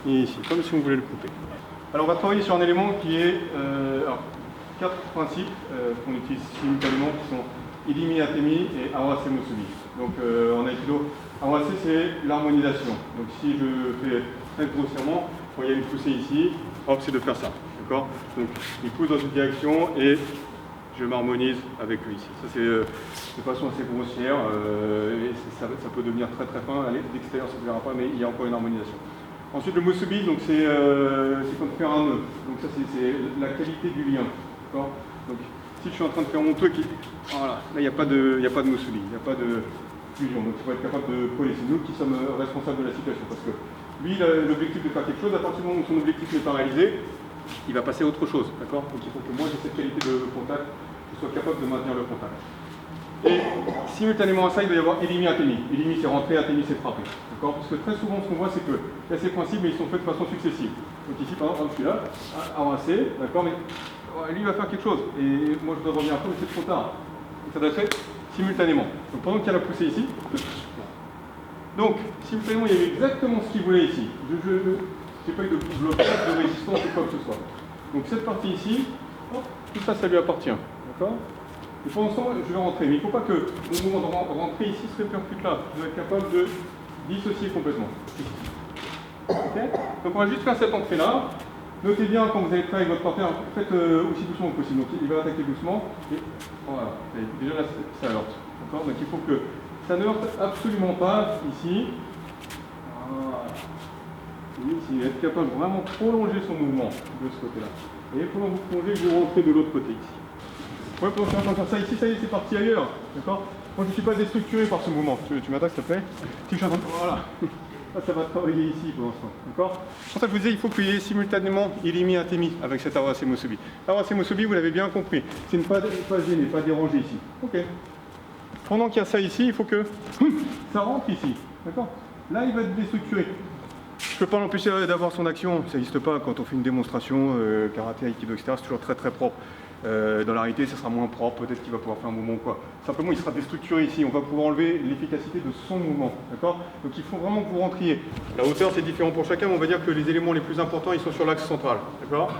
et ici, comme si on voulait le couper. Alors on va travailler sur un élément qui est... alors, 4 principes qu'on utilise simultanément qui sont Ilimi, Atemi et Awase Musubi. Donc en Aikido, Awase c'est l'harmonisation. Donc si je fais très grossièrement, quand il y a une poussée ici, hop, c'est de faire ça. D'accord? Donc il pousse dans une direction et je m'harmonise avec lui ici. Ça c'est de façon assez grossière et ça peut devenir très très fin. À l'extérieur ça ne se verra pas, mais il y a encore une harmonisation. Ensuite le Musubi, donc c'est comme faire un nœud. Donc ça c'est la qualité du lien. Donc si je suis en train de faire mon truc, voilà, là il n'y a pas de Musubi, il n'y a pas de fusion. Donc il faut être capable de coller. C'est nous qui sommes responsables de la situation. Parce que lui, il a l'objectif de faire quelque chose, à partir du moment où son objectif est paralysé, il va passer à autre chose. D'accord? Donc il faut que moi j'ai cette qualité de contact, que je sois capable de maintenir le contact. Et simultanément à ça, il va y avoir Ilimi, Atemi. Ilimi c'est rentrer, Atemi c'est frapper. D'accord? Parce que très souvent ce qu'on voit c'est que il y a ces principes mais ils sont faits de façon successive. Donc ici par exemple, je suis là, avancé, d'accord, mais lui il va faire quelque chose. Et moi je dois revenir un peu, mais c'est trop tard. Donc ça doit être fait simultanément. Donc pendant qu'il y a la poussée ici, donc simultanément il y a eu exactement ce qu'il voulait ici. Je n'ai pas eu de blocage, de résistance ou quoi que ce soit. Donc cette partie ici, hop, tout ça, ça lui appartient. D'accord? Et pour l'instant, je vais rentrer. Mais il ne faut pas que mon mouvement de rentrer ici se répercute là. Je dois être capable de dissocier complètement. Okay? Donc on va juste faire cette entrée-là. Notez bien quand vous allez travailler avec votre partenaire, faites aussi doucement que possible. Donc il va attaquer doucement. Et voilà. Et déjà là, ça heurte. D'accord? Donc il faut que ça ne heurte absolument pas ici. Voilà. Oui, si être capable de vraiment prolonger son mouvement de ce côté-là. Et pendant que vous plongez, vous rentrez de l'autre côté ici. Ouais, pour faire ça ici, ça y est, c'est parti ailleurs. D'accord? Moi, je ne suis pas déstructuré par ce mouvement. Tu m'attaques, s'il te plaît? Si je suis en train de... Voilà. Là, ça va travailler ici pour l'instant. D'accord? Pour ça, je vous disais, il faut qu'il y ait simultanément Ilimi, Atemi avec cet Awase Musubi. Awase Musubi, vous l'avez bien compris. C'est ne pas gêner, pas déranger ici. Ok. Pendant qu'il y a ça ici, il faut que ça rentre ici. D'accord? Là, il va être déstructuré. Je ne peux pas l'empêcher d'avoir son action, ça n'existe pas quand on fait une démonstration, karaté, aikido, etc. C'est toujours très très propre. Dans la réalité, ça sera moins propre, peut-être qu'il va pouvoir faire un mouvement ou quoi. Simplement, il sera déstructuré ici, on va pouvoir enlever l'efficacité de son mouvement. D'accord? Donc il faut vraiment que vous rentriez. La hauteur, c'est différent pour chacun, mais on va dire que les éléments les plus importants, ils sont sur l'axe central. D'accord?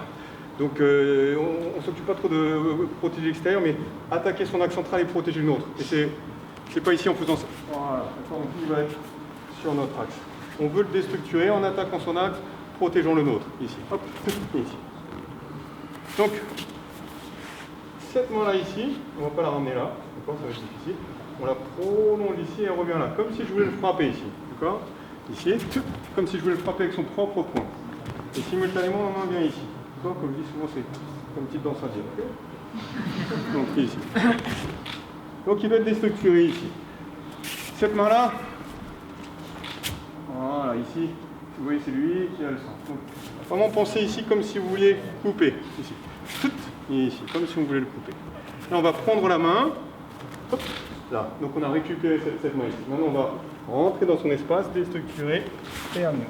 Donc on ne s'occupe pas trop de protéger l'extérieur, mais attaquer son axe central et protéger le nôtre. Et c'est pas ici en faisant ça. Voilà, donc il va être sur notre axe. On veut le déstructurer en attaquant son axe, protégeons le nôtre. Ici. Hop, ici. Donc, cette main-là ici, on ne va pas la ramener là, d'accord, ça va être difficile. On la prolonge ici et elle revient là, comme si je voulais le frapper ici. D'accord? Ici, comme si je voulais le frapper avec son propre poing. Et simultanément, ma main vient ici. D'accord? Comme je dis souvent, c'est comme une petite danse indienne. Okay? Donc ici. Donc il va être déstructuré ici. Cette main-là, voilà, ici, vous voyez, c'est lui qui a le sang. Donc, vraiment pensez ici comme si vous vouliez couper. Ici. Et ici, comme si vous voulez le couper. Là, on va prendre la main. Hop, là. Donc, on a récupéré cette main ici. Maintenant, on va rentrer dans son espace, déstructurer et amener.